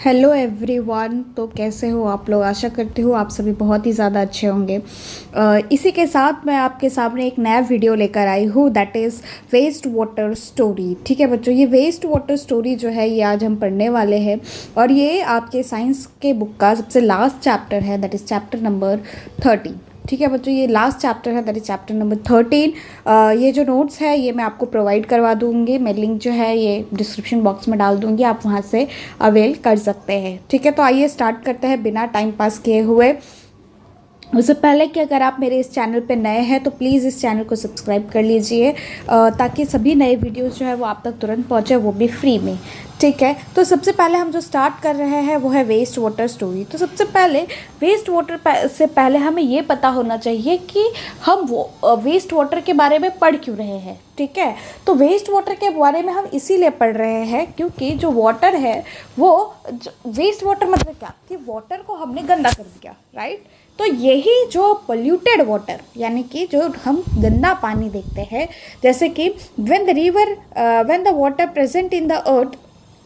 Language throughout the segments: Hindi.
Hello everyone. तो कैसे हो आप लोग? आशा करती हूँ आप सभी बहुत ही ज़्यादा अच्छे होंगे। इसी के साथ मैं आपके सामने एक नया वीडियो लेकर आई हूँ, that is waste water story. ठीक है बच्चों, ये वेस्ट वाटर स्टोरी जो है ये आज हम पढ़ने वाले हैं और ये आपके साइंस के बुक का सबसे लास्ट चैप्टर है, दैट इज़ चैप्टर नंबर 13। ठीक है बच्चों, ये लास्ट चैप्टर है, दैट इज चैप्टर नंबर 13। ये जो नोट्स है ये मैं आपको प्रोवाइड करवा दूँगी। मैं लिंक जो है ये डिस्क्रिप्शन बॉक्स में डाल दूँगी, आप वहाँ से अवेल कर सकते हैं। ठीक है, तो आइए स्टार्ट करते हैं बिना टाइम पास किए हुए। उससे पहले कि अगर आप मेरे इस चैनल पे नए हैं तो प्लीज़ इस चैनल को सब्सक्राइब कर लीजिए ताकि सभी नए वीडियोस जो है वो आप तक तुरंत पहुंचे, वो भी फ्री में। ठीक है, तो सबसे पहले हम जो स्टार्ट कर रहे हैं वो है वेस्ट वाटर स्टोरी। तो सबसे पहले वेस्ट वाटर से पहले हमें ये पता होना चाहिए कि हम वो वेस्ट वाटर के बारे में पढ़ क्यों रहे हैं। ठीक है, तो वेस्ट वाटर के बारे में हम इसीलिए पढ़ रहे हैं क्योंकि जो वाटर है वो वेस्ट वाटर मतलब क्या कि वाटर को हमने गंदा कर दिया, राइट। तो यही जो पोल्यूटेड वाटर यानी कि जो हम गंदा पानी देखते हैं, जैसे कि when the water present in the earth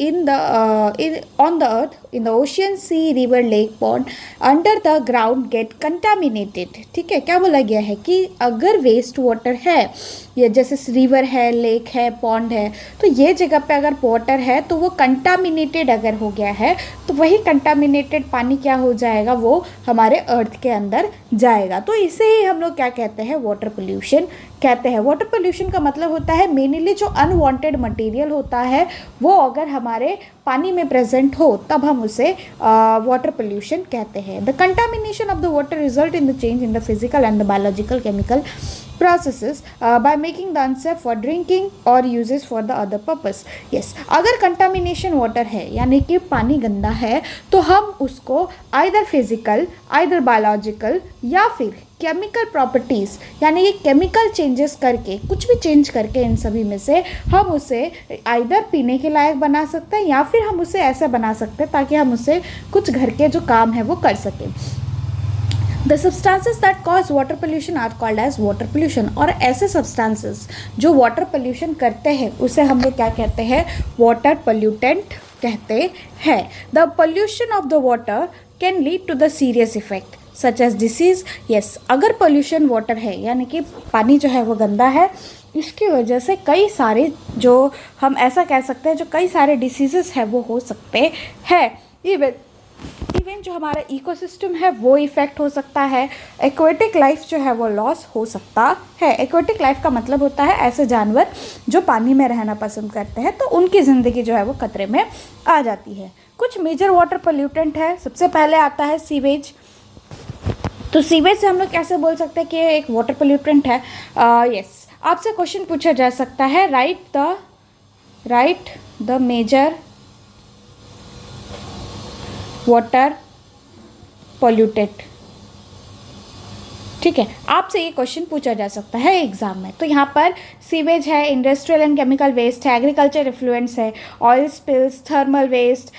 on the earth, in the ocean, sea, river, lake, pond, under the ground get contaminated। ठीक है, क्या बोला गया है कि अगर वेस्ट वाटर है, ये जैसे रिवर है, लेक है, पॉन्ड है, तो ये जगह पे अगर वाटर है तो वो कंटामिनेटेड अगर हो गया है तो वही कंटामिनेटेड पानी क्या हो जाएगा, वो हमारे अर्थ के अंदर जाएगा। तो इसे ही हम लोग क्या कहते हैं, वाटर पोल्यूशन कहते हैं। वाटर पोल्यूशन का मतलब होता है मेनली जो अनवांटेड मटेरियल होता है वो अगर हमारे पानी में प्रेजेंट हो तब हम उसे वाटर पोल्यूशन कहते हैं। The contamination of the water result in the change in the physical and the biological chemical processes by making the unsafe for drinking or uses for the other purpose। yes, अगर कंटामिनेशन वाटर है यानी कि पानी गंदा है तो हम उसको आइदर फिजिकल, आइदर बायोलॉजिकल या फिर केमिकल प्रॉपर्टीज़ यानी कि केमिकल चेंजेस करके, कुछ भी चेंज करके इन सभी में से हम उसे आइदर पीने के लायक बना सकते हैं या फिर हम उसे ऐसा बना सकते हैं ताकि हम उसे कुछ घर के जो काम है वो कर सकें। The substances that cause water pollution are called as water pollution। और ऐसे substances जो water pollution करते हैं उसे हम लोग क्या कहते हैं, water pollutant कहते हैं। The pollution of the water can lead to the serious effect such as disease। yes, अगर pollution water है यानी कि पानी जो है वो गंदा है, इसकी वजह से कई सारे जो हम ऐसा कह सकते हैं जो कई सारे डिसीजेस है वो हो सकते हैं। इवन जो हमारा इकोसिस्टम है वो इफ़ेक्ट हो सकता है। एक्वेटिक लाइफ जो है वो लॉस हो सकता है। एक्वेटिक लाइफ का मतलब होता है ऐसे जानवर जो पानी में रहना पसंद करते हैं, तो उनकी ज़िंदगी जो है वो खतरे में आ जाती है। कुछ मेजर वाटर पोल्यूटेंट है, सबसे पहले आता है सीवेज। तो सीवेज से हम लोग कैसे बोल सकते हैं कि एक वाटर पोल्यूटेंट है। यस, आपसे क्वेश्चन पूछा जा सकता है, right the major water polluted. ठीक है, आपसे ये क्वेश्चन पूछा जा सकता है एग्जाम में। तो यहाँ पर सीवेज है, इंडस्ट्रियल एंड केमिकल वेस्ट है, एग्रीकल्चर इफ्लुएंस है, oil spills, thermal waste,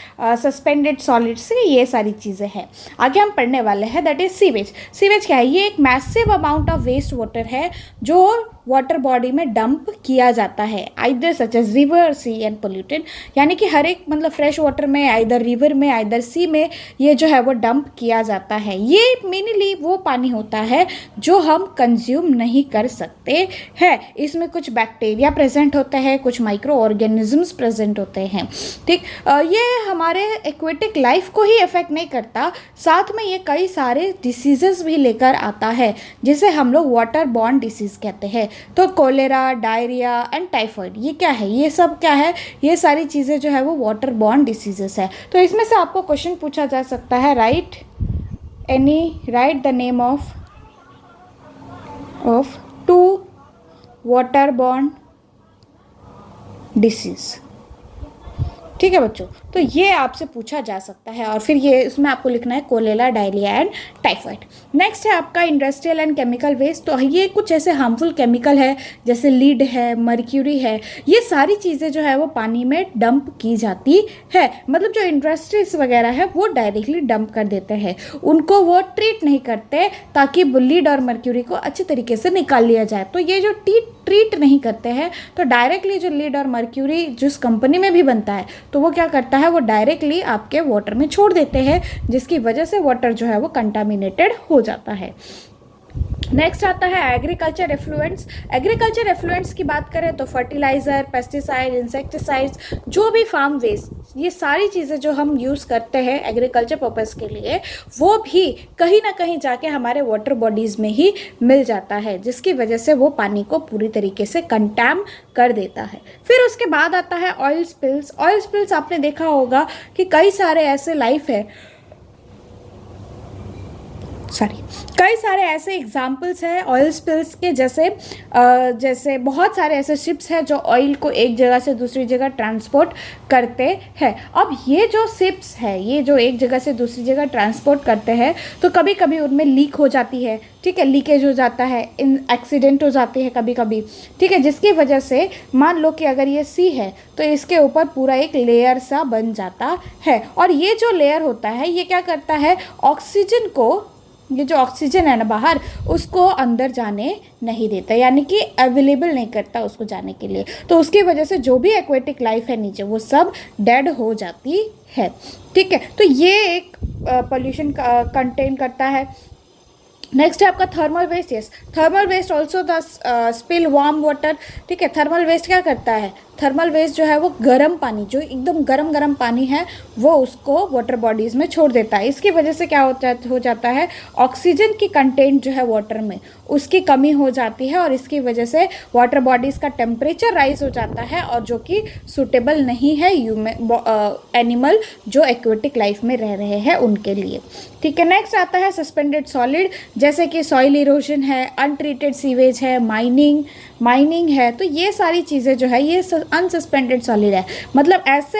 suspended solids, ये सारी चीज़ें हैं। आगे हम पढ़ने वाले हैं, दैट इज सीवेज। सीवेज क्या है, ये एक massive amount of waste water है जो वाटर बॉडी में डंप किया जाता है, either such as river, sea and polluted. यानी कि हर एक मतलब फ्रेश वाटर में, आइदर रिवर में, आइदर सी में ये जो है वो डंप किया जाता है। ये मेनली वो पानी होता है जो हम कंज्यूम नहीं कर सकते हैं। इसमें कुछ बैक्टीरिया प्रेजेंट होते हैं, कुछ माइक्रो ऑर्गेनिजम्स प्रेजेंट होते हैं। ठीक, ये हमारे एक्वेटिक लाइफ को ही इफेक्ट नहीं करता, साथ में ये कई सारे डिसीजेस भी लेकर आता है जिसे हम लोग वाटर बॉर्न डिसीज कहते हैं। तो कोलेरा, डायरिया एंड टाइफाइड, ये क्या है, ये सब क्या है, ये सारी चीज़ें जो है वो वाटर बॉर्न डिसीजेस है। तो इसमें से आपको क्वेश्चन पूछा जा सकता है, right the name of 2 water borne disease. ठीक है बच्चों, तो ये आपसे पूछा जा सकता है और फिर ये इसमें आपको लिखना है cholera, diarrhoea and typhoid. Next है आपका इंडस्ट्रियल एंड केमिकल वेस्ट। तो ये कुछ ऐसे हार्मफुल केमिकल है जैसे लीड है, मर्क्यूरी है, ये सारी चीज़ें जो है वो पानी में डंप की जाती है। मतलब जो इंडस्ट्रीज वगैरह है वो डायरेक्टली डंप कर देते हैं, उनको वो ट्रीट नहीं करते ताकि लीड और मर्क्यूरी को अच्छे तरीके से निकाल लिया जाए। तो ये जो ट्रीट नहीं करते हैं तो डायरेक्टली जो लीड और मर्क्यूरी जिस कंपनी में भी बनता है तो वो क्या करता है, वो डायरेक्टली आपके वाटर में छोड़ देते हैं, जिसकी वजह से वाटर जो है वो कंटामिनेटेड हो जाता है। नेक्स्ट आता है एग्रीकल्चर एफ्लुएंट्स। एग्रीकल्चर एफ्लुएंट्स की बात करें तो फर्टिलाइज़र, पेस्टिसाइड, इंसेक्टिसाइड्स, जो भी फार्म वेस्ट, ये सारी चीज़ें जो हम यूज़ करते हैं एग्रीकल्चर पर्पज़ के लिए, वो भी कहीं ना कहीं जाके हमारे वाटर बॉडीज़ में ही मिल जाता है, जिसकी वजह से वो पानी को पूरी तरीके से कंटैम कर देता है। फिर उसके बाद आता है ऑयल स्पिल्स। ऑयल स्पिल्स आपने देखा होगा कि कई सारे ऐसे कई सारे ऐसे एग्जाम्पल्स हैं ऑयल स्पिल्स के, जैसे बहुत सारे ऐसे शिप्स हैं जो ऑयल को एक जगह से दूसरी जगह ट्रांसपोर्ट करते हैं। अब ये जो शिप्स है, ये जो एक जगह से दूसरी जगह ट्रांसपोर्ट करते हैं, तो कभी कभी उनमें लीक हो जाती है, ठीक है, लीकेज हो जाता है, इन एक्सीडेंट हो जाते हैं कभी कभी, ठीक है, जिसकी वजह से मान लो कि अगर ये सी है तो इसके ऊपर पूरा एक लेयर सा बन जाता है, और ये जो लेयर होता है ये क्या करता है, ऑक्सीजन को, ये जो ऑक्सीजन है ना बाहर, उसको अंदर जाने नहीं देता, यानी कि अवेलेबल नहीं करता उसको जाने के लिए। तो उसकी वजह से जो भी एक्वेटिक लाइफ है नीचे वो सब डेड हो जाती है, ठीक है। तो ये एक पोल्यूशन कंटेन करता है। नेक्स्ट है आपका thermal waste. Yes, thermal waste also the spill warm water, ठीक है। थर्मल वेस्ट क्या करता है, थर्मल वेस्ट जो है वो गर्म पानी, जो एकदम गर्म पानी है, वो उसको वाटर बॉडीज़ में छोड़ देता है। इसकी वजह से क्या हो जाता है, ऑक्सीजन की कंटेंट जो है वाटर में उसकी कमी हो जाती है, और इसकी वजह से वाटर बॉडीज़ का टेम्परेचर राइज हो जाता है, और जो कि सूटेबल नहीं है एनिमल जो एक्वेटिक लाइफ में रह रहे हैं उनके लिए, ठीक है। नेक्स्ट आता है सस्पेंडेड सॉलिड, जैसे कि सॉइल इरोजन है, अनट्रीटेड सीवेज है, माइनिंग है, तो ये सारी चीज़ें जो है ये अनसस्पेंडेड सॉलिड है। मतलब ऐसे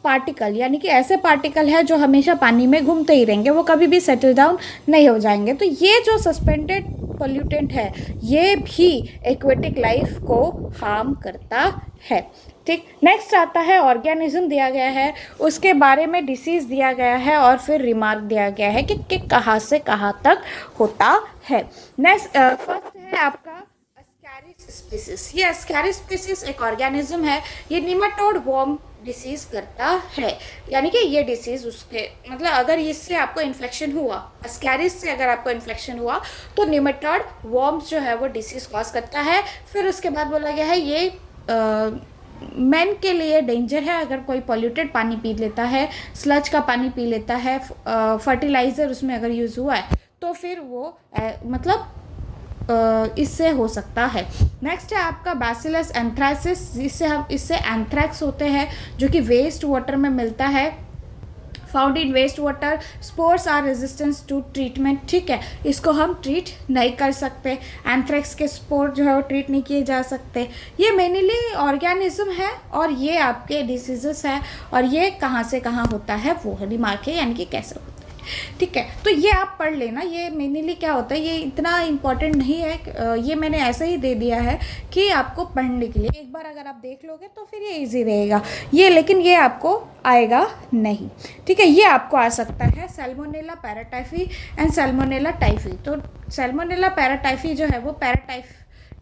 पार्टिकल, यानी कि ऐसे पार्टिकल है जो हमेशा पानी में घूमते ही रहेंगे, वो कभी भी सेटल डाउन नहीं हो जाएंगे। तो ये जो सस्पेंडेड पोल्यूटेंट है ये भी एक्वेटिक लाइफ को हार्म करता है, ठीक। नेक्स्ट आता है ऑर्गेनिज्म दिया गया है, उसके बारे में डिसीज़ दिया गया है, और फिर रिमार्क दिया गया है कि कहाँ से कहाँ तक होता है। नेक्स्ट फर्स्ट है आपका एस्कैरिस स्पीसीज। ये एस्कैरिस स्पीसीज एक ऑर्गेनिज्म है, ये निमेटोड वर्म डिसीज़ करता है, यानी कि ये डिसीज़ उसके मतलब अगर इससे आपको इन्फेक्शन हुआ, एस्कैरिस से अगर आपको इन्फेक्शन हुआ तो निमेटोड वर्म्स जो है वो डिसीज़ कॉज करता है। फिर उसके बाद बोला गया है ये मैन के लिए डेंजर है, अगर कोई पॉल्यूटेड पानी पी लेता है, स्लज का पानी पी लेता है, फर्टिलाइज़र उसमें अगर यूज़ हुआ है तो फिर वो इससे हो सकता है। नेक्स्ट है आपका बैसिलस एंथ्रासिस, इससे एंथ्रैक्स होते हैं जो कि वेस्ट वाटर में मिलता है, found in waste water, spores are resistance to treatment, ठीक है, इसको हम ट्रीट नहीं कर सकते, एंथ्रैक्स के स्पोर जो है वो ट्रीट नहीं किए जा सकते। ये मेनली ऑर्गेनिज्म है और ये आपके डिसीजेस है, और ये कहाँ से कहाँ होता है वो रिमार्क है, यानी कि कैसे होता है, ठीक है। तो ये आप पढ़ लेना, ये मेनली क्या होता है, ये इतना इम्पॉर्टेंट नहीं है, ये मैंने ऐसे ही दे दिया है कि आपको पढ़ने के लिए, एक बार अगर आप देख लोगे तो फिर ये इजी रहेगा ये, लेकिन ये आपको आएगा नहीं, ठीक है। ये आपको आ सकता है Salmonella paratyphi and Salmonella typhi. तो सैल्मोनेला पैराटाइफी जो है वो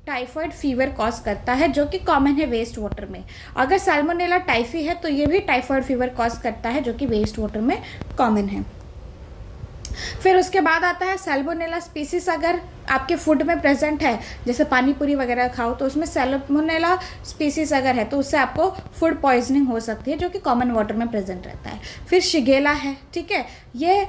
टाइफॉइड फीवर कॉज करता है, जो कि कॉमन है वेस्ट वाटर में। अगर सैल्मोनेला टाइफी है तो ये भी टाइफॉइड फीवर कॉज करता है, जो कि वेस्ट वाटर में कॉमन है। फिर उसके बाद आता है सैल्मोनेला स्पीसीज अगर आपके फूड में प्रेजेंट है, जैसे पानी पूरी वगैरह खाओ तो उसमें सैल्मोनेला स्पीसीज अगर है तो उससे आपको फूड पॉइजनिंग हो सकती है, जो कि कॉमन वाटर में प्रेजेंट रहता है। फिर शिगेला है, ठीक है, ये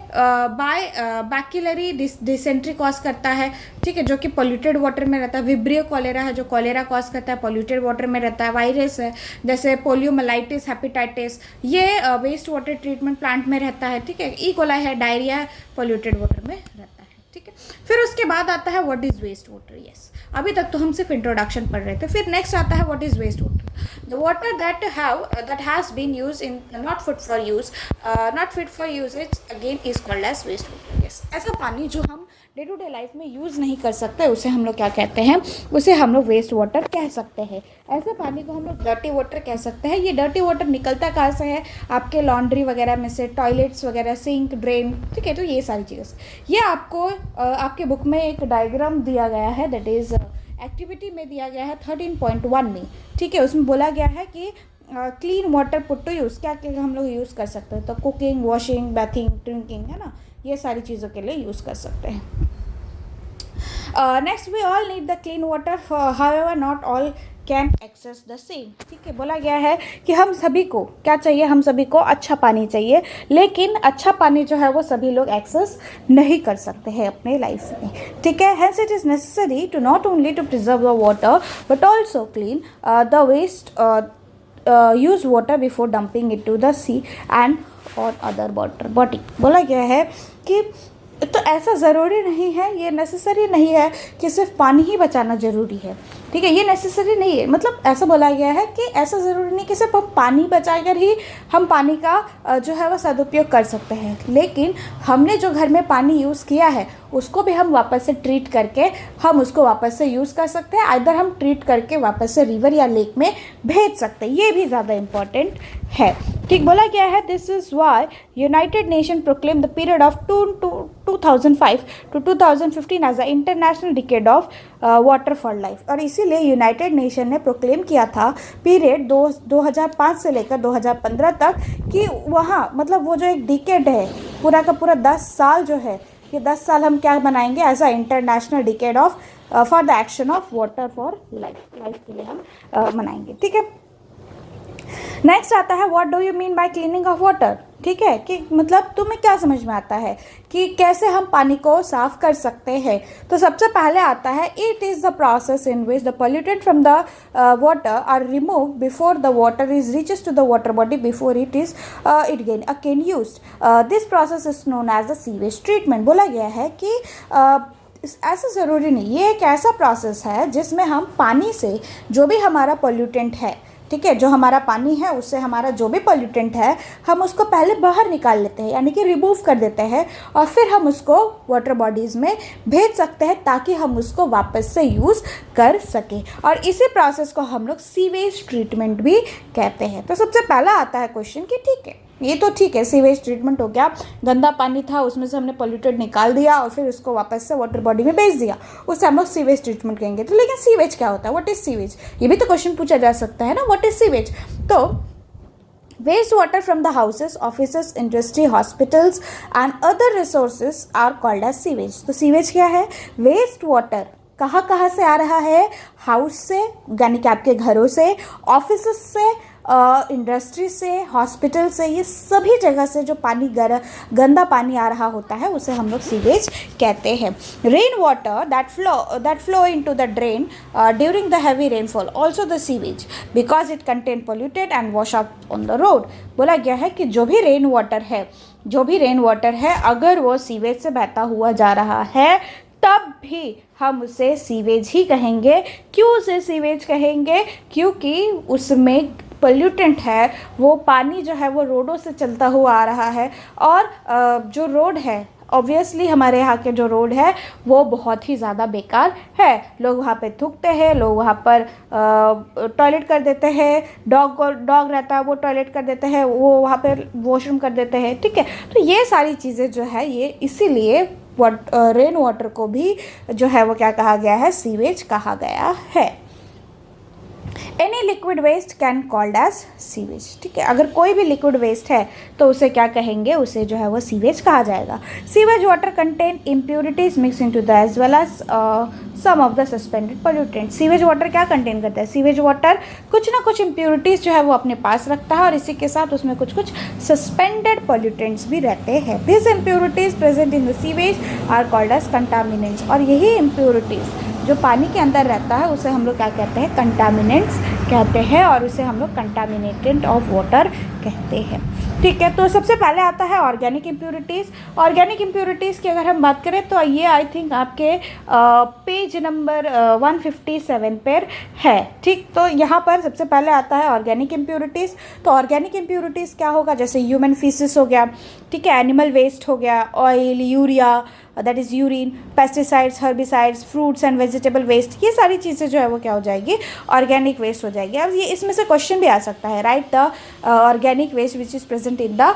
बैक्यूलरी डिसेंट्री कॉज करता है, ठीक है, जो कि पोल्यूटेड वाटर में रहता है। विब्रियो कॉलेरा है जो कॉलेरा कॉज करता है, पोल्यूटेड वाटर में रहता है। वायरस है जैसे पोलियोमाइलाइटिस, हेपेटाइटिस, ये वेस्ट वाटर ट्रीटमेंट प्लांट में रहता है, ठीक है। ई कोलाई है, डायरिया पोल्यूटेड वाटर में रहता है, ठीक है। फिर उसके बाद आता है what is waste water. Yes, अभी तक तो हम सिर्फ इंट्रोडक्शन पढ़ रहे थे। फिर नेक्स्ट आता है what is waste water, the water that has been used in not fit for usage again is called as waste water। yes, ऐसा पानी जो हम डे टू डे लाइफ में यूज़ नहीं कर सकते उसे हम लोग क्या कहते हैं, उसे हम लोग वेस्ट वाटर कह सकते हैं। ऐसे पानी को हम लोग डर्टी वाटर कह सकते हैं। ये डर्टी वाटर निकलता कहाँ से है, आपके लॉन्ड्री वगैरह में से, टॉयलेट्स वगैरह, सिंक, ड्रेन, ठीक है। तो ये सारी चीज़ें, ये आपको आपके बुक में एक डायग्राम दिया गया है, दैट इज़ एक्टिविटी में दिया गया है 13.1 में, ठीक है। उसमें बोला गया है कि clean water put to use, क्या क्या हम लोग यूज़ कर सकते हैं, तो कुकिंग, वॉशिंग, बैथिंग, ड्रिंकिंग, है ना, ये सारी चीज़ों के लिए यूज़ कर सकते हैं। Next, we all need the clean water, however not all can access the same, ठीक है। बोला गया है कि हम सभी को क्या चाहिए, हम सभी को अच्छा पानी चाहिए, लेकिन अच्छा पानी जो है वो सभी लोग एक्सेस नहीं कर सकते हैं अपने लाइफ में, ठीक है। Hence it is necessary to not only to preserve the water but also clean the waste, use water before dumping it to the sea and और अदर वाटर बॉडी। बोला गया है कि तो ऐसा ज़रूरी नहीं है, ये नेसेसरी नहीं है कि सिर्फ पानी ही बचाना ज़रूरी है, ठीक है। ये नेसेसरी नहीं है, मतलब ऐसा बोला गया है कि ऐसा ज़रूरी नहीं कि सिर्फ हम पानी बचाकर ही हम पानी का जो है वो सदुपयोग कर सकते हैं, लेकिन हमने जो घर में पानी यूज़ किया है उसको भी हम वापस से ट्रीट करके हम उसको वापस से यूज़ कर सकते हैं, आइदर हम ट्रीट करके वापस से रिवर या लेक में भेज सकते हैं, ये भी ज़्यादा इम्पॉर्टेंट है, ठीक। बोला गया है this is why United Nation proclaim the period of 2005 to 2015 as a international decade of water for life, और इसीलिए यूनाइटेड नेशन ने प्रोक्लेम किया था पीरियड 2005 से लेकर 2015 तक कि वहाँ मतलब वो जो एक डिकेड है पूरा का पूरा 10 साल जो है, ये 10 साल हम क्या बनाएंगे as a international decade of for the action of water for life के लिए हम मनाएंगे, ठीक है। नेक्स्ट आता है what do you mean by cleaning of water, ठीक है, कि मतलब तुम्हें क्या समझ में आता है कि कैसे हम पानी को साफ कर सकते हैं। तो सबसे पहले आता है it is the process in which the pollutant from the water are remove before the water is reaches to the water body before it gain again used, this process is known as the sewage treatment. बोला गया है कि ऐसा ज़रूरी नहीं, ये एक ऐसा प्रोसेस है जिसमें हम पानी से जो भी हमारा पोल्यूटेंट है, ठीक है, जो हमारा पानी है उससे हमारा जो भी पोल्यूटेंट है हम उसको पहले बाहर निकाल लेते हैं, यानी कि रिमूव कर देते हैं, और फिर हम उसको वाटर बॉडीज़ में भेज सकते हैं ताकि हम उसको वापस से यूज़ कर सकें, और इसी प्रोसेस को हम लोग सीवेज ट्रीटमेंट भी कहते हैं। तो सबसे पहला आता है क्वेश्चन कि ठीक है, ये तो ठीक है, सीवेज ट्रीटमेंट हो गया, गंदा पानी था उसमें से हमने पोल्यूटेड निकाल दिया और फिर उसको वापस से वाटर बॉडी में भेज दिया, उससे हम लोग सीवेज ट्रीटमेंट कहेंगे। तो लेकिन सीवेज क्या होता है, व्हाट इज सीवेज, ये भी तो क्वेश्चन पूछा जा सकता है ना, व्हाट इज सीवेज। तो waste water from the houses, offices, industry, hospitals and other resources are called as sewage. तो सीवेज क्या है, वेस्ट वाटर कहाँ कहाँ से आ रहा है, हाउस से यानी कि आपके घरों से, ऑफिसेस से, इंडस्ट्री से, हॉस्पिटल से, ये सभी जगह से जो पानी गंदा पानी आ रहा होता है उसे हम लोग सीवेज कहते हैं। Rain water that flow into the drain during the heavy rainfall also the sewage because it contain polluted and wash out on the road. बोला गया है कि जो भी रेन वाटर है अगर वो सीवेज से बहता हुआ जा रहा है तब भी हम उसे सीवेज ही कहेंगे। क्यों उसे सीवेज कहेंगे, क्योंकि उसमें पोल्यूटेंट है, वो पानी जो है वो रोडों से चलता हुआ आ रहा है, और जो रोड है ऑब्वियसली हमारे यहाँ के जो रोड है वो बहुत ही ज़्यादा बेकार है, लोग वहाँ पे थूकते हैं, लोग वहाँ पर टॉयलेट कर देते हैं, डॉग रहता है वो टॉयलेट कर देते हैं, वो वहाँ पर वॉशरूम कर देते हैं, ठीक है। तो ये सारी चीज़ें जो है ये इसीलिए रेन वाटर को भी जो है वो क्या कहा गया है, सीवेज कहा गया है। Any liquid waste can called as sewage, ठीक है, अगर कोई भी लिक्विड वेस्ट है तो उसे क्या कहेंगे, उसे जो है वो सीवेज कहा जाएगा। Sewage water contain impurities mix into the as well as some of the suspended pollutant. Sewage water क्या कंटेन करता है, सीवेज वाटर कुछ ना कुछ इम्प्योरिटीज़ जो है वो अपने पास रखता है और इसी के साथ उसमें कुछ कुछ सस्पेंडेड पोल्यूटेंट्स भी रहते हैं। This impurities present in the sewage are called as contaminants, और यही इम्प्योरिटीज़ जो पानी के अंदर रहता है उसे हम लोग क्या कहते हैं, कंटामिनेंट्स कहते हैं, और उसे हम लोग कंटामिनेटेड ऑफ वाटर कहते हैं, ठीक है। तो सबसे पहले आता है ऑर्गेनिक इम्प्योरिटीज़। ऑर्गेनिक इम्प्योरिटीज़ की अगर हम बात करें तो ये आई थिंक आपके पेज नंबर 157 पर है, ठीक। तो यहाँ पर सबसे पहले आता है ऑर्गेनिक इम्प्योरिटीज़। तो ऑर्गेनिक इम्प्योरिटीज़ क्या होगा, जैसे ह्यूमन फीसिस हो गया, ठीक है, एनिमल वेस्ट हो गया, oil, urea that is urine, pesticides, herbicides, fruits and vegetable waste, ये सारी चीज़ें जो है वो क्या हो जाएगी, ऑर्गेनिक वेस्ट हो जाएगी। अब ये इसमें से क्वेश्चन भी आ सकता है, right the organic waste which is present in the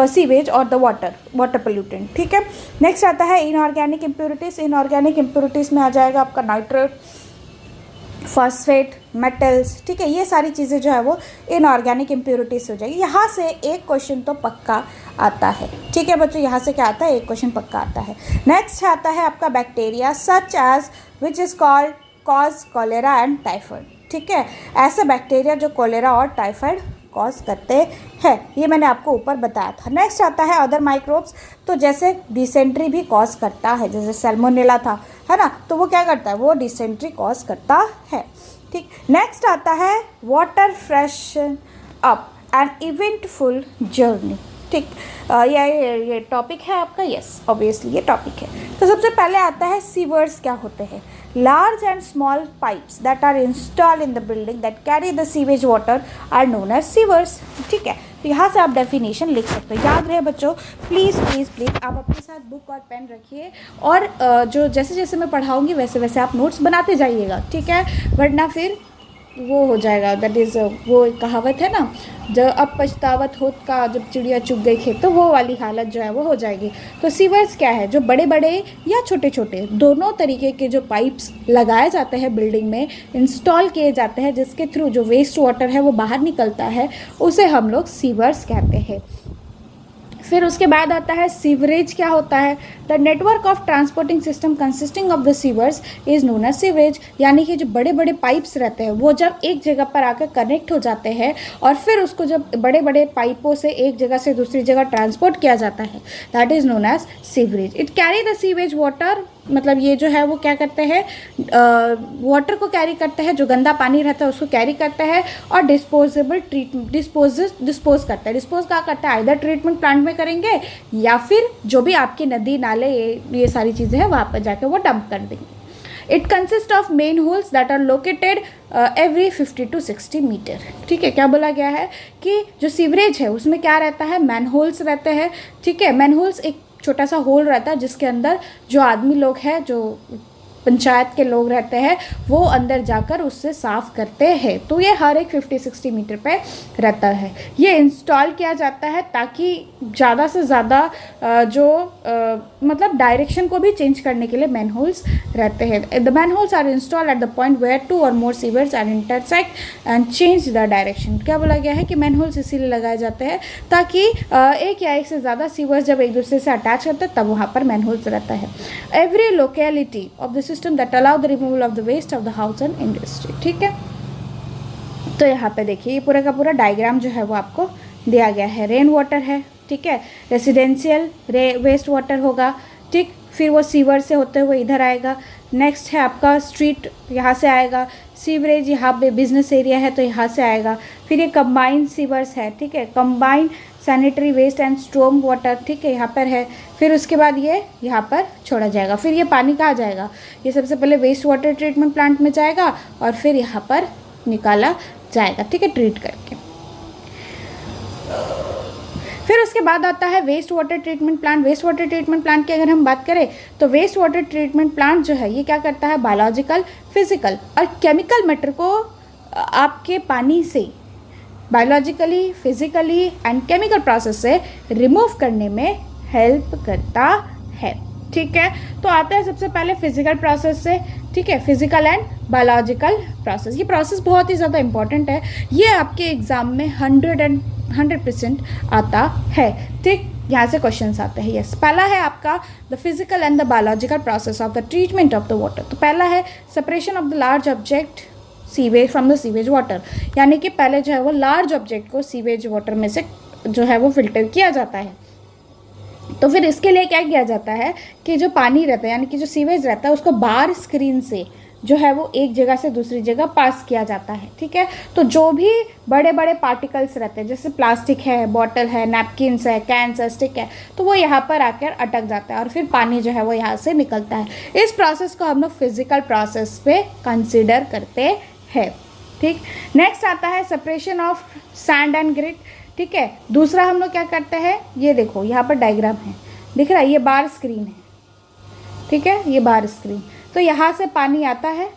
sewage और द वाटर पोल्यूटेंट, ठीक है। नेक्स्ट आता है इनऑर्गेनिक इम्प्योरिटीज़। इनऑर्गेनिक इम्प्योरिटीज़ में आ जाएगा आपका नाइट्रेट, फॉस्फेट, मेटल्स, ठीक है, ये सारी चीज़ें जो है वो इनऑर्गेनिक इम्प्योरिटीज हो जाएगी। यहाँ से एक क्वेश्चन तो पक्का आता है, ठीक है बच्चों, यहाँ से क्या आता है, एक क्वेश्चन पक्का आता है। नेक्स्ट आता है आपका bacteria such as which is called cause cholera and typhoid, ठीक है, ऐसे बैक्टीरिया जो कॉलेरा और टाइफाइड कॉज करते हैं, ये मैंने आपको ऊपर बताया था। नेक्स्ट आता है अदर माइक्रोब्स, तो जैसे डिसेंट्री भी कॉज करता है, जैसे सैल्मोनेला था, है ना, तो वो क्या करता है, वो डिसेंट्री कॉज करता है, ठीक। नेक्स्ट आता है water freshen up an eventful journey, ठीक। ये टॉपिक है आपका, यस ऑब्वियसली ये टॉपिक है। तो सबसे पहले आता है सीवर्स क्या होते हैं, large and small pipes that are installed in the building that carry the sewage water are known as sewers, ठीक है। तो यहाँ से आप डेफिनेशन लिख सकते हो, याद रहे बच्चों, प्लीज़ प्लीज़ प्लीज़ आप अपने साथ बुक और पेन रखिए, और जो जैसे जैसे मैं पढ़ाऊँगी वैसे वैसे आप नोट्स बनाते जाइएगा, ठीक है, वरना फिर वो हो जाएगा, दैट इज़ वो एक कहावत है ना, जब अब पछतावत होत का जब चिड़िया चुग गई खेत, तो वो वाली हालत जो है वो हो जाएगी। तो सीवर्स क्या है, जो बड़े बड़े या छोटे छोटे दोनों तरीके के जो पाइप्स लगाए जाते हैं बिल्डिंग में, इंस्टॉल किए जाते हैं, जिसके थ्रू जो वेस्ट वाटर है वो बाहर निकलता है, उसे हम लोग सीवर्स कहते हैं। फिर उसके बाद आता है सीवरेज क्या होता है, the network of transporting system consisting of the sewers is known as sewerage, यानी कि जो बड़े बड़े पाइप्स रहते हैं वो जब एक जगह पर आकर कनेक्ट हो जाते हैं और फिर उसको जब बड़े बड़े पाइपों से एक जगह से दूसरी जगह ट्रांसपोर्ट किया जाता है, that is known as sewerage. It carry the sewage water, मतलब ये जो है वो क्या करते हैं, वाटर को कैरी करते हैं, जो गंदा पानी रहता है उसको कैरी करते हैं, और डिस्पोजेबल डिस्पोज करता है। डिस्पोज क्या करता है, आइदर ट्रीटमेंट प्लांट में करेंगे या फिर जो भी आपकी नदी नाले ये सारी चीज़ें हैं वहाँ पर जाकर वो डंप कर देंगे। It consist of manholes that are located every 50 to 60 metre, ठीक है। क्या बोला गया है कि जो सीवरेज है उसमें क्या रहता है, मैन होल्स रहते हैं, ठीक है। मैन होल्स एक छोटा सा होल रहता है जिसके अंदर जो आदमी लोग हैं, जो पंचायत के लोग रहते हैं, वो अंदर जाकर उससे साफ़ करते हैं। तो ये हर एक 50-60 मीटर पे रहता है। ये इंस्टॉल किया जाता है ताकि ज़्यादा से ज़्यादा मतलब डायरेक्शन को भी चेंज करने के लिए मैन होल्स रहते हैं। The manholes are install at the point where 2 or more sewers are intersect and change the direction. क्या बोला गया है कि मैन होल्स इसीलिए लगाए जाते हैं ताकि एक या एक से ज़्यादा सीवर्स जब एक दूसरे से अटैच करते हैं तब वहाँ पर मैन होल्स रहता है। Every locality of the system that allow the removal of the waste of the house and industry, ठीक है। तो यहाँ पे देखिए ये पूरा का पूरा डायग्राम जो है वो आपको दिया गया है। रेन वाटर है, ठीक है, रेसिडेंशियल वेस्ट वाटर होगा, ठीक, फिर वो सीवर से होते हुए इधर आएगा। नेक्स्ट है आपका स्ट्रीट, यहाँ से आएगा। सीवरेज यहाँ पे बिजनेस एरिया है तो यहाँ से आएगा। फिर ये कंबाइंड सीवर्स है, ठीक है, combined sanitary waste and storm water, ठीक है, यहाँ पर है। फिर उसके बाद ये यहाँ पर छोड़ा जाएगा। फिर ये पानी कहाँ जाएगा, ये सबसे पहले वेस्ट वाटर ट्रीटमेंट प्लांट में जाएगा और फिर यहाँ पर निकाला जाएगा, ठीक है, ट्रीट करके। फिर उसके बाद आता है waste water treatment plant. Waste water treatment plant की अगर हम बात करें तो वेस्ट वाटर ट्रीटमेंट प्लांट जो है ये क्या करता है, बायोलॉजिकल, फिजिकल और केमिकल मैटर को आपके पानी से biologically, physically and chemical process से रिमूव करने में हेल्प करता है, ठीक है। तो आता है सबसे पहले फिजिकल प्रोसेस से, ठीक है, फिजिकल एंड बायोलॉजिकल प्रोसेस। ये प्रोसेस बहुत ही ज़्यादा इंपॉर्टेंट है, ये आपके एग्ज़ाम में 100% आता है, ठीक। यहाँ से क्वेश्चंस आते हैं। यस, पहला है आपका the physical and the biological process of the treatment of the water. तो पहला है separation of the large object sewage from the sewage water, यानी कि पहले जो है वो लार्ज ऑब्जेक्ट को सीवेज वाटर में से जो है वो फिल्टर किया जाता है। तो फिर इसके लिए क्या किया जाता है कि जो पानी रहता है यानी कि जो सीवेज रहता है उसको बार स्क्रीन से जो है वो एक जगह से दूसरी जगह पास किया जाता है, ठीक है। तो जो भी बड़े बड़े पार्टिकल्स रहते हैं जैसे प्लास्टिक है, बॉटल है, नैपकिन्स है, कैंस है, स्टिक है, तो वो यहाँ पर आकर अटक जाता है और फिर पानी जो है वो यहाँ से निकलता है। इस प्रोसेस को हम लोग फिजिकल प्रोसेस पे कंसिडर करते हैं, ठीक। नेक्स्ट आता है separation of sand and grit, ठीक है। दूसरा हम लोग क्या करते हैं, ये देखो यहाँ पर डायग्राम है, दिख रहा है, ये बार स्क्रीन है, ठीक है, ये बार स्क्रीन। तो यहाँ से पानी आता है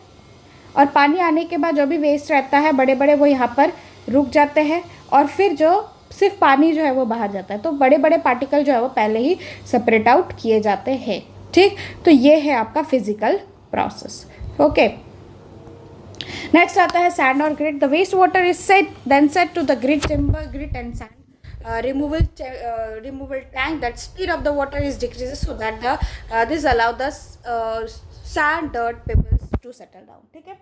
और पानी आने के बाद जो भी वेस्ट रहता है बड़े बड़े वो यहाँ पर रुक जाते हैं और फिर जो सिर्फ पानी जो है वो बाहर जाता है। तो बड़े बड़े पार्टिकल जो है वो पहले ही सेपरेट आउट किए जाते हैं, ठीक। तो ये है आपका फिजिकल प्रोसेस, ओके। नेक्स्ट आता है सैंड और grit. The waste water is set to the grit chamber, grit and sand removal tank. That speed of the water is decreases so that this allow the sand, dirt, pebbles to settle down. ठीक है,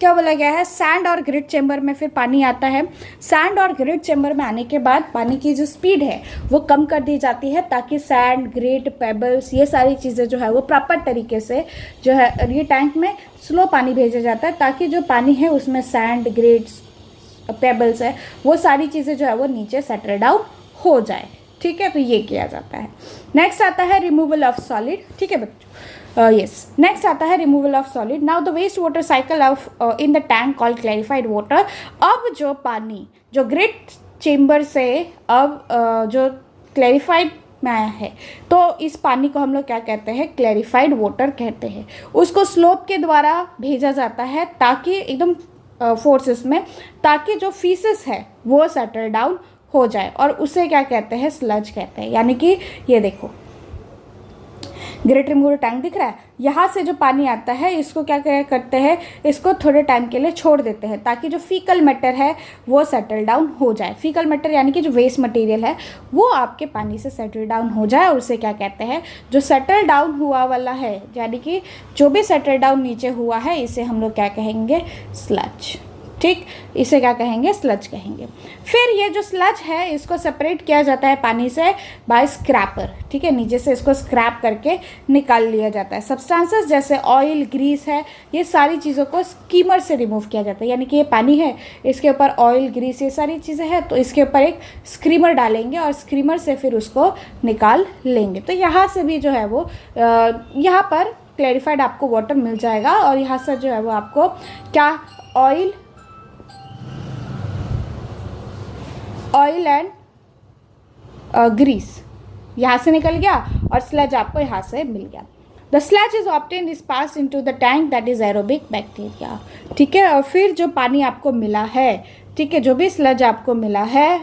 क्या बोला गया है, सैंड और ग्रिट चेम्बर में फिर पानी आता है. सैंड और ग्रिट चेम्बर में आने के बाद पानी की जो स्पीड है वो कम कर दी जाती है ताकि सैंड, ग्रिट, पेबल्स ये सारी चीज़ें जो है वो प्रॉपर तरीके से जो है ये टैंक में स्लो पानी भेजा जाता है ताकि जो पानी है उसमें सैंड, ग्रिट्स, पेबल्स है वो सारी चीज़ें जो है वो नीचे सेटल डाउन हो जाए. ठीक है, तो ये किया जाता है. नेक्स्ट आता है रिमूवल ऑफ सॉलिड. ठीक है बच्चों, यस. नेक्स्ट आता है removal of solid. Now the waste water cycle off in the tank called clarified water. अब जो पानी जो ग्रिट चेम्बर से अब जो क्लैरिफाइड में आया है तो इस पानी को हम लोग क्या कहते हैं, क्लैरिफाइड वाटर कहते हैं. उसको स्लोप के द्वारा भेजा जाता है ताकि एकदम फोर्सेस में, ताकि जो फीसेस है वो सेटल डाउन हो जाए और उसे क्या कहते हैं, स्लज कहते हैं. यानी कि ये देखो ग्रेट रिमूवल टैंक दिख रहा है, यहाँ से जो पानी आता है इसको क्या करते हैं, इसको थोड़े टाइम के लिए छोड़ देते हैं ताकि जो फीकल मैटर है वो सेटल डाउन हो जाए. फीकल मैटर यानी कि जो वेस्ट मटेरियल है वो आपके पानी से सेटल डाउन हो जाए और उसे क्या कहते हैं, जो सेटल डाउन हुआ वाला है यानी कि जो भी सेटल डाउन नीचे हुआ है इसे हम लोग क्या कहेंगे, स्लज. ठीक, इसे क्या कहेंगे, स्लज कहेंगे. फिर ये जो स्लज है इसको सेपरेट किया जाता है पानी से बाय स्क्रैपर. ठीक है, नीचे से इसको स्क्रैप करके निकाल लिया जाता है. सब्सटेंसेस जैसे ऑयल, ग्रीस है, ये सारी चीज़ों को स्कीमर से रिमूव किया जाता है. यानी कि ये पानी है, इसके ऊपर ऑयल, ग्रीस ये सारी चीज़ें हैं तो इसके ऊपर एक स्क्रीमर डालेंगे और स्क्रीमर से फिर उसको निकाल लेंगे. तो यहाँ से भी जो है वो यहाँ पर क्लैरिफाइड आपको वाटर मिल जाएगा और यहाँ से जो है वो आपको क्या, ऑयल एंड ग्रीस यहाँ से निकल गया और स्लज आपको यहाँ से मिल गया. The sludge is obtain is pass into the tank that is aerobic bacteria. ठीक है, और फिर जो पानी आपको मिला है, ठीक है, जो भी स्लज आपको मिला है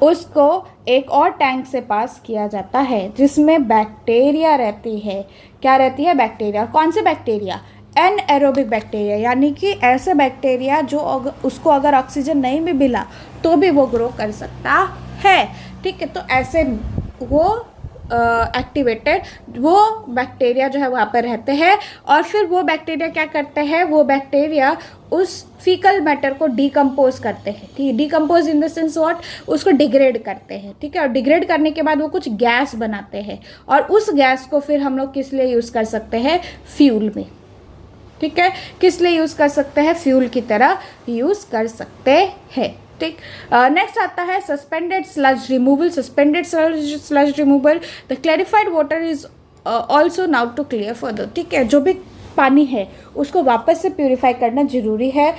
उसको एक और टैंक से पास किया जाता है जिसमें बैक्टीरिया रहती है. क्या रहती है, बैक्टीरिया. कौन से बैक्टीरिया, एनएरोबिक बैक्टीरिया, यानी कि ऐसे बैक्टीरिया जो उसको अगर ऑक्सीजन नहीं भी मिला तो भी वो ग्रो कर सकता है. ठीक है, तो ऐसे वो एक्टिवेटेड वो बैक्टीरिया जो है वहाँ पर रहते हैं और फिर वो बैक्टीरिया क्या करते हैं, वो बैक्टीरिया उस फीकल मैटर को डिकम्पोज करते हैं. ठीक है, decompose in the sense what, उसको डिग्रेड करते हैं. ठीक है, और डिग्रेड करने के बाद वो कुछ गैस बनाते हैं और उस गैस को फिर हम लोग किस लिए यूज़ कर सकते हैं, फ्यूल में. ठीक है, किस लिए यूज़ कर सकते हैं, फ्यूल की तरह यूज़ कर सकते हैं. ठीक, नेक्स्ट आता है suspended sludge removal. Suspended sludge removal, the clarified water is also now to clear further. ठीक है, जो भी पानी है उसको वापस से प्यूरिफाई करना ज़रूरी है.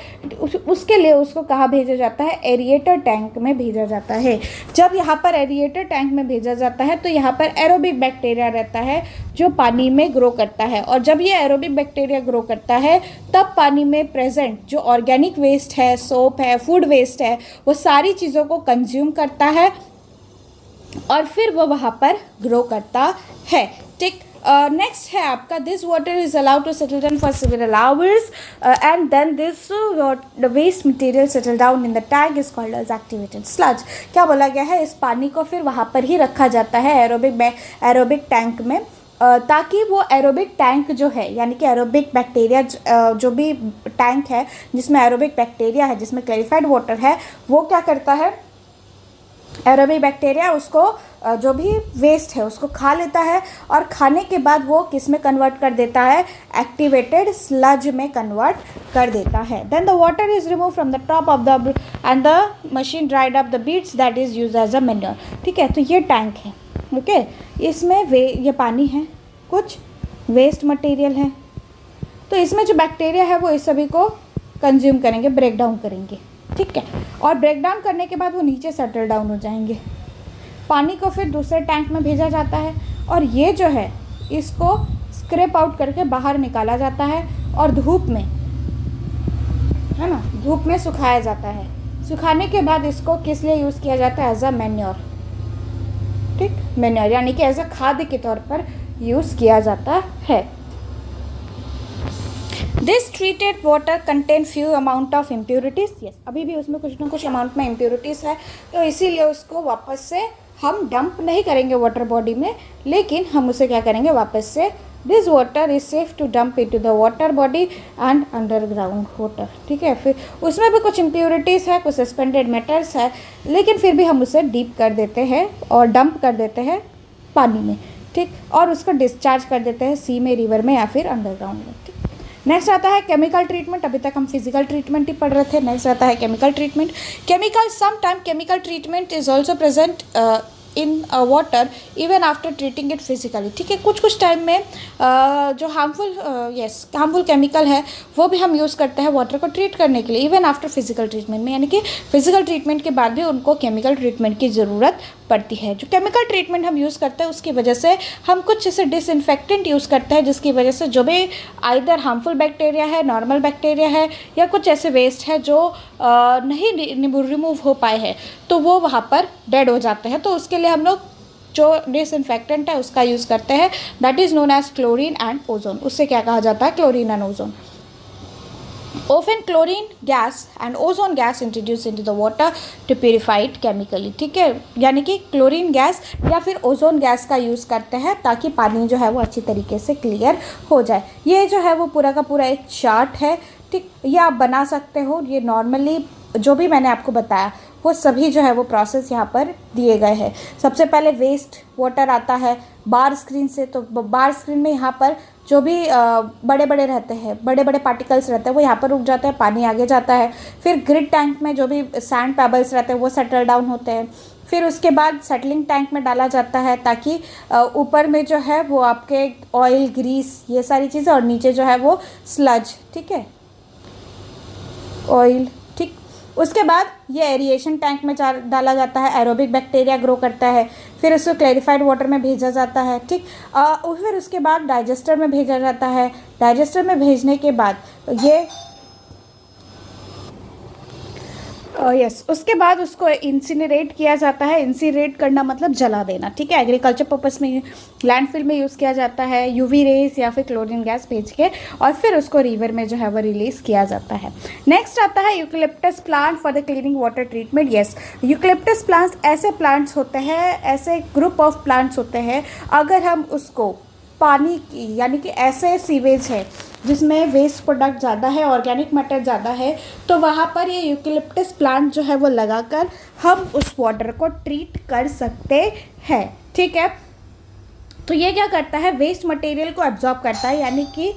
उसके लिए उसको कहाँ भेजा जाता है, एरिएटर टैंक में भेजा जाता है. जब यहाँ पर एरिएटर टैंक में भेजा जाता है तो यहाँ पर एरोबिक बैक्टीरिया रहता है जो पानी में ग्रो करता है और जब ये एरोबिक बैक्टीरिया ग्रो करता है तब पानी में प्रेजेंट जो ऑर्गेनिक वेस्ट है, सोप है, फूड वेस्ट है, वो सारी चीज़ों को कंज्यूम करता है और फिर वो वहाँ पर ग्रो करता है. ठीक, नेक्स्ट है आपका, this water is allowed to settle down for several hours and then this the waste material settle down in the tank is called as activated sludge. क्या बोला गया है, इस पानी को फिर वहाँ पर ही रखा जाता है एरोबिक टैंक में ताकि वो एरोबिक टैंक जो है यानी कि एरोबिक बैक्टीरिया जो भी टैंक है जिसमें एरोबिक बैक्टीरिया है, जिसमें क्लैरिफाइड वाटर है, वो क्या करता है, एरोबिक बैक्टीरिया उसको जो भी वेस्ट है उसको खा लेता है और खाने के बाद वो किस में कन्वर्ट कर देता है, एक्टिवेटेड स्लज में कन्वर्ट कर देता है. Then the water is remove from the top of the and the machine dried up the beats that is use as a manure. ठीक है, तो ये टैंक है. ओके, इसमें ये पानी है, कुछ वेस्ट मटेरियल है, तो इसमें जो बैक्टीरिया है वो इस सभी को कंज्यूम करेंगे, ब्रेक डाउन करेंगे. ठीक है, और ब्रेक डाउन करने के बाद वो नीचे सेटल डाउन हो जाएंगे. पानी को फिर दूसरे टैंक में भेजा जाता है और ये जो है इसको स्क्रैप आउट करके बाहर निकाला जाता है और धूप में, है ना, धूप में सुखाया जाता है. सुखाने के बाद इसको किस लिए यूज़ किया जाता है, एज अ मैन्योर. ठीक, मैन्योर यानी कि एज अ खाद के तौर पर यूज़ किया जाता है. This treated water contain few amount of impurities, yes अभी भी उसमें कुछ ना कुछ अमाउंट में इम्प्योरिटीज़ है, तो इसीलिए उसको वापस से हम डंप नहीं करेंगे वाटर बॉडी में, लेकिन हम उसे क्या करेंगे वापस से, this water is safe to dump into the water body and underground water, ठीक है। फिर उसमें भी कुछ इम्प्योरिटीज़ है, कुछ सस्पेंडेड मैटर्स है, लेकिन फिर भी हम उसे डीप कर देते हैं और डंप कर देते हैं पानी में, ठीक, और उसको डिस्चार्ज कर देते हैं सी में, रिवर में या फिर अंडरग्राउंड में, ठीक। नेक्स्ट आता है केमिकल ट्रीटमेंट। अभी तक हम फिजिकल ट्रीटमेंट ही पढ़ रहे थे, नेक्स्ट आता है chemical treatment. Chemical some time chemical treatment is also present in water even after treating it physically, ठीक है। कुछ कुछ टाइम में जो हार्मफुल केमिकल है वो भी हम यूज़ करते हैं वाटर को ट्रीट करने के लिए, इवन आफ्टर फिजिकल ट्रीटमेंट में, यानी कि फिजिकल ट्रीटमेंट के बाद भी उनको केमिकल ट्रीटमेंट की ज़रूरत पड़ती है। जो केमिकल ट्रीटमेंट हम यूज़ करते हैं उसकी वजह से हम कुछ ऐसे डिसइंफेक्टेंट यूज़ करते हैं जिसकी वजह से जो भी आइदर हार्मफुल बैक्टीरिया है, नॉर्मल बैक्टीरिया है, या कुछ ऐसे वेस्ट है जो नहीं रिमूव हो पाए हैं, तो वो वहाँ पर डेड हो जाते हैं। तो उसके लिए हम लोग जो डिसइंफेक्टेंट है उसका यूज़ करते हैं, that is known as chlorine and ozone. उससे क्या कहा जाता है, chlorine and ozone. Often chlorine gas and ozone gas introduced into the water to purify it chemically, ठीक है। यानी कि क्लोरीन गैस या फिर ओजोन गैस का यूज़ करते हैं ताकि पानी जो है वो अच्छी तरीके से क्लियर हो जाए। ये जो है वो पूरा का पूरा एक चार्ट है, ठीक, ये आप बना सकते हो। ये नॉर्मली जो भी मैंने आपको बताया वो सभी जो है वो प्रोसेस यहाँ पर दिए गए हैं। सबसे पहले वेस्ट वाटर आता है बार स्क्रीन से, तो बार स्क्रीन में यहाँ पर जो भी बड़े बड़े रहते हैं, बड़े बड़े पार्टिकल्स रहते हैं वो यहाँ पर रुक जाते हैं, पानी आगे जाता है। फिर ग्रिड टैंक में जो भी सैंड पेबल्स रहते हैं वो सेटल डाउन होते हैं। फिर उसके बाद सेटलिंग टैंक में डाला जाता है ताकि ऊपर में जो है वो आपके ऑयल, ग्रीस, ये सारी चीज़ें, और नीचे जो है वो स्लज, ठीक है, ऑयल, ठीक। उसके बाद ये एरिएशन टैंक में डाला जाता है, एरोबिक बैक्टीरिया ग्रो करता है। फिर उसको क्लैरिफाइड वाटर में भेजा जाता है, ठीक। फिर उसके बाद डाइजेस्टर में भेजा जाता है। डाइजेस्टर में भेजने के बाद ये उसके बाद उसको इंसिनरेट किया जाता है। इंसिनरेट करना मतलब जला देना, ठीक है। एग्रीकल्चर पर्पस में, लैंडफिल में यूज़ किया जाता है, यूवी रेस या फिर क्लोरीन गैस भेज के, और फिर उसको रिवर में जो है वो रिलीज़ किया जाता है। नेक्स्ट आता है eucalyptus plant for the cleaning water treatment. Yes, eucalyptus plants ऐसे प्लांट्स होते हैं, ऐसे ग्रुप ऑफ प्लांट्स होते हैं, अगर हम उसको पानी की, यानी कि ऐसे सीवेज है जिसमें वेस्ट प्रोडक्ट ज़्यादा है, ऑर्गेनिक मैटर ज़्यादा है, तो वहाँ पर ये यूकलिप्टस प्लांट जो है वो लगाकर हम उस वाटर को ट्रीट कर सकते हैं, ठीक है। तो ये क्या करता है, वेस्ट मटेरियल को एब्जॉर्ब करता है, यानी कि